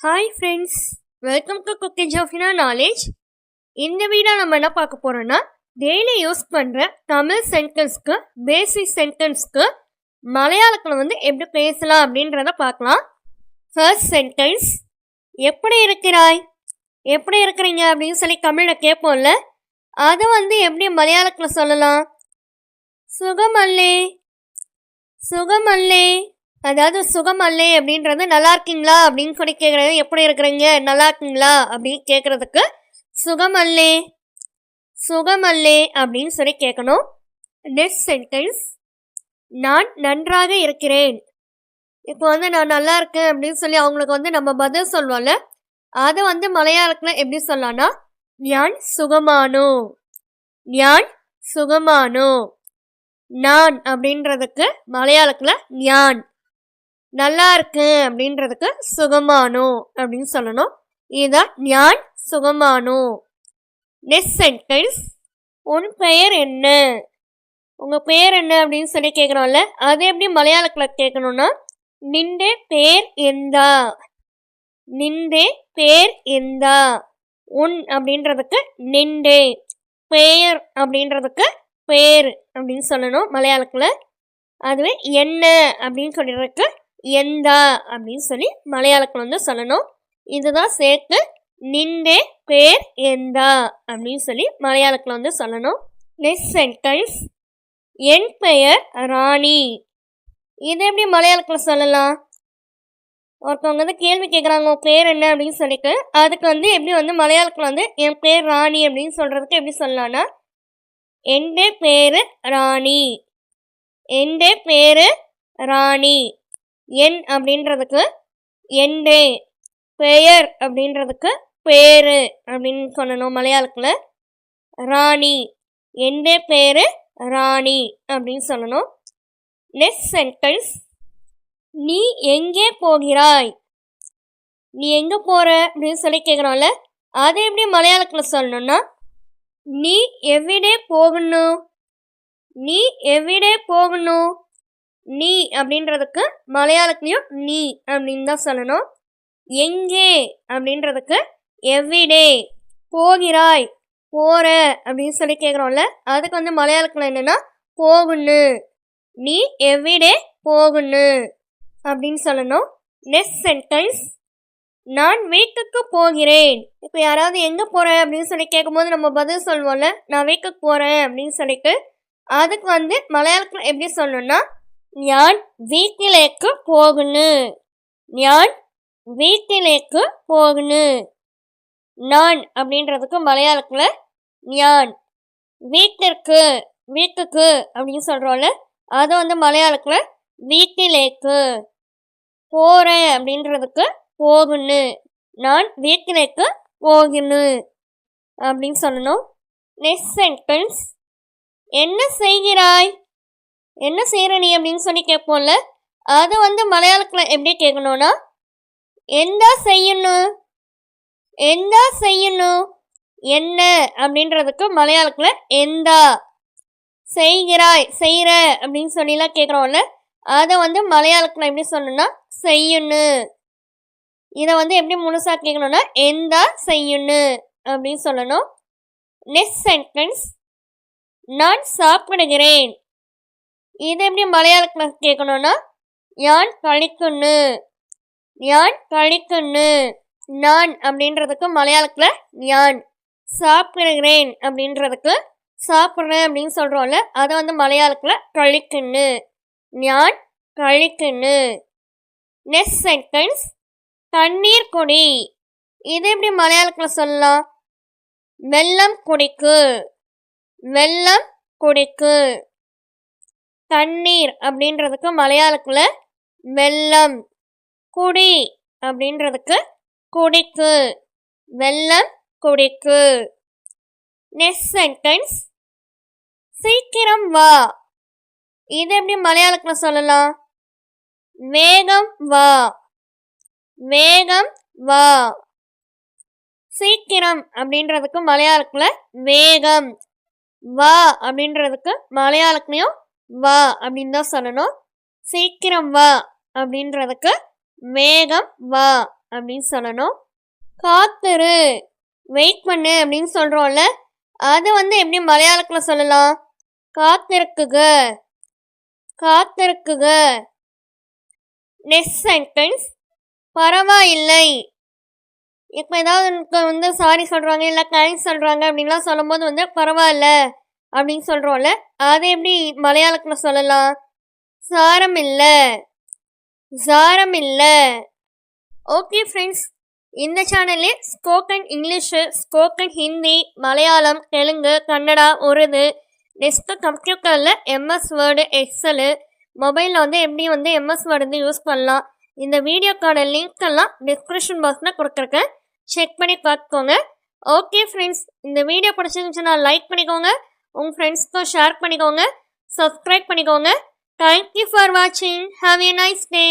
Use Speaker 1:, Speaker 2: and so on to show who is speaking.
Speaker 1: Hi friends, welcome to cooking Jafina knowledge. இந்த video நம்ம என்ன பார்க்க போகிறோன்னா, டெய்லி யூஸ் பண்ணுற தமிழ் சென்டென்ஸ்க்கு பேசிக் சென்டென்ஸ்க்கு மலையாளத்தில் எப்படி பேசலாம் அப்படின்றத பார்க்கலாம். ஃபர்ஸ்ட் சென்டென்ஸ், எப்படி இருக்கிறாய், எப்படி இருக்கிறீங்க அப்படின்னு சொல்லி தமிழில் கேட்போம்ல, அதை எப்படி மலையாளத்தில் சொல்லலாம்? சுகமல்லே, சுகமல்லே. அதாவது சுகமல்லே அப்படின்றது நல்லா இருக்கீங்களா அப்படின்னு சொல்லி கேட்குறது, எப்படி இருக்கிறீங்க நல்லா இருக்கீங்களா அப்படின்னு கேட்குறதுக்கு சுகமல்லே, சுகமல்லே அப்படின்னு சொல்லி கேட்கணும். நெக்ஸ்ட் சென்டென்ஸ், நான் நன்றாக இருக்கிறேன். இப்போ நான் நல்லா இருக்கேன் அப்படின்னு சொல்லி அவங்களுக்கு நம்ம பதில் சொல்வோம்ல, அதை மலையாளத்தில் எப்படி சொல்லலாம்னா ஞான் சுகமானோ, ஞான் சுகமானோ. நான் அப்படின்றதுக்கு மலையாளத்தில் ஞான், நல்லா இருக்கு அப்படின்றதுக்கு சுகமானோ அப்படின்னு சொல்லணும். இதுதான் ஞான் சுகமானோ. நெக்ஸ்ட் சென்டென்ஸ், உன் பெயர் என்ன, உங்கள் பெயர் என்ன அப்படின்னு சொல்லி கேட்குறோம்ல, அது எப்படி மலையாளத்தில் கேட்கணும்னா நின்றே பேர் எந்தா, நின்றே பேர் எந்தா. உன் அப்படின்றதுக்கு நின்றே, பெயர் அப்படின்றதுக்கு பேர் அப்படின்னு சொல்லணும் மலையாளத்தில். அதுவே என்ன அப்படின்னு சொல்லிடுறதுக்கு எந்தா அப்படின்னு சொல்லி மலையாளத்தில் சொல்லணும். இதுதான் சேர்த்து நின்றே பேர் எந்தா அப்படின்னு சொல்லி மலையாளத்தில் சொல்லணும். நெக்ஸ்ட் சென்டென்ஸ், என் பெயர் ராணி. இது எப்படி மலையாளத்தில் சொல்லலாம்? ஒருத்தவங்க கேள்வி கேட்குறாங்க உன் பேர் என்ன அப்படின்னு சொல்லிட்டு, அதுக்கு எப்படி மலையாளத்தில் என் பேர் ராணி அப்படின்னு சொல்கிறதுக்கு எப்படி சொல்லலாம்னா என்டே பேர் ராணி, என்டே பேர் ராணி. என் அப்படின்றதுக்கு என்டே, பெயர் அப்படின்றதுக்கு பேரு அப்படின்னு சொல்லணும் மலையாளத்தில். ராணி, என்டே பேரு ராணி அப்படின்னு சொல்லணும். நெக்ஸ்ட் சென்டென்ஸ், நீ எங்கே போகிறாய், நீ எங்கே போகிற அப்படின்னு சொல்லி கேட்குறோம்ல, அதை எப்படி மலையாளத்தில் சொல்லணும்னா நீ எவ்விடே போகணும், நீ எவ்விடே போகணும். நீ அப்படின்றதுக்கு மலையாளத்துலேயும் நீ அப்படின்னு தான் சொல்லணும். எங்கே அப்படின்றதுக்கு எவ்விடே, போகிறாய் போகிற அப்படின்னு சொல்லி கேட்குறோம்ல, அதுக்கு மலையாளத்தில் என்னென்னா போகுன்னு, நீ எவ்விடே போகுன்னு அப்படின்னு சொல்லணும். நெக்ஸ்ட் சென்டென்ஸ், நான் வீட்டுக்கு போகிறேன். இப்போ யாராவது எங்கே போகிறேன் அப்படின்னு சொல்லி கேட்கும்போது நம்ம பதில் சொல்வோம்ல, நான் வீட்டுக்கு போகிறேன் அப்படின்னு சொல்லிட்டு, அதுக்கு மலையாளத்தில் எப்படி சொல்லணும்னா ஞான் வீட்டிலேக்கு போகுன்னு, ஞான் வீட்டிலேக்கு போகுன்னு. நான் அப்படின்றதுக்கு மலையாளத்தில் ஞான், வீட்டிற்கு வீட்டுக்கு அப்படின்னு சொல்கிறோம்ல, அதை மலையாளத்தில் வீட்டிலேக்கு. போகிறேன் அப்படின்றதுக்கு போகுன்னு, நான் வீட்டிலேக்கு போகுன்னு அப்படின்னு சொல்லணும். நெக்ஸ்ட் சென்டென்ஸ், என்ன செய்கிறாய், என்ன செய்கிற நீ அப்படின்னு சொல்லி கேட்போம்ல, அதை மலையாளத்தில் எப்படி கேட்கணும்னா எந்தா செய்யணும், எந்தா செய்யணும். என்ன அப்படின்றதுக்கு மலையாளத்தில் எந்தா, செய்கிறாய் செய்கிற அப்படின்னு சொல்லிலாம் கேட்குறோம்ல, அதை மலையாளத்தில் எப்படி சொல்லணும்னா செய்யணும். இதை எப்படி முழுசாக கேட்கணும்னா எந்தா செய்யணும் அப்படின்னு சொல்லணும். நெக்ஸ்ட் சென்டென்ஸ், நான் சாப்பிடுகிறேன். இது எப்படி மலையாளத்தில் கேட்கணும்னா யான் கழிக்குன்னு, யான் கழிக்குன்னு. நான் அப்படின்றதுக்கு மலையாளத்தில் யான், சாப்பிடுகிறேன் அப்படின்றதுக்கு சாப்பிட்றேன் அப்படின்னு சொல்கிறோம்ல, அதை மலையாளத்தில் கழிக்குன்னு, யான் கழிக்குன்னு. நெக்ஸ்ட் சென்டென்ஸ், தண்ணீர் குடி. இது எப்படி மலையாளத்தில் சொல்லலாம்? வெல்லம் குடிக்கு, வெல்லம் குடிக்கு. தண்ணீர் அப்படின்றதுக்கு மலையாளத்தில் வெல்லம், குடி அப்படின்றதுக்கு குடிக்கு, வெல்லம் குடிக்கு. நெக்ஸ்ட் சென்டென்ஸ், சீக்கிரம் வா. இது எப்படி மலையாளத்தில் சொல்லலாம்? வேகம் வா, வேகம் வா. சீக்கிரம் அப்படின்றதுக்கு மலையாளத்தில் வேகம், வா அப்படின்றதுக்கு மலையாளத்துலேயும் வா அப்படின்னு தான் சொல்லணும். சீக்கிரம் வா அப்படின்றதுக்கு வேகம் வா அப்படின்னு சொல்லணும். காத்திரு, வெயிட் பண்ணு அப்படின்னு சொல்கிறோம்ல, அது எப்படி மலையாளத்தில் சொல்லலாம்? காத்திருக்குக, காத்திருக்குக. நெக்ஸ்ட் சென்டென்ஸ், பரவாயில்லை. இப்போ ஏதாவது சாரி சொல்கிறாங்க இல்லை தேங்க்ஸ் சொல்கிறாங்க அப்படின்லாம் சொல்லும்போது பரவாயில்ல அப்படின்னு சொல்கிறோம்ல, அதை எப்படி மலையாளத்தில் சொல்லலாம்? சாரம் இல்லை, சாரம் இல்லை. ஓகே ஃப்ரெண்ட்ஸ், இந்த சேனல்லே spoken English, spoken Hindi, Malayalam, Telugu, Kannada, Urdu, next கம்ப்யூட்டரில் எம்எஸ் வேர்டு, எக்ஸலு, மொபைலில் எப்படி எம்எஸ் வேர்டு யூஸ் பண்ணலாம், இந்த வீடியோக்கான லிங்க் எல்லாம் டிஸ்கிரிப்ஷன் பாக்ஸில் கொடுத்துருக்கேன், செக் பண்ணி பார்த்துக்கோங்க. ஓகே ஃப்ரெண்ட்ஸ், இந்த வீடியோ பிடிச்சிருந்துச்சுன்னா லைக் பண்ணிக்கோங்க, உங்கள் ஃப்ரெண்ட்ஸ்க்கும் ஷேர் பண்ணிக்கோங்க, சப்ஸ்கிரைப் பண்ணிக்கோங்க. தேங்க்யூ ஃபார் வாட்சிங். Have a nice day.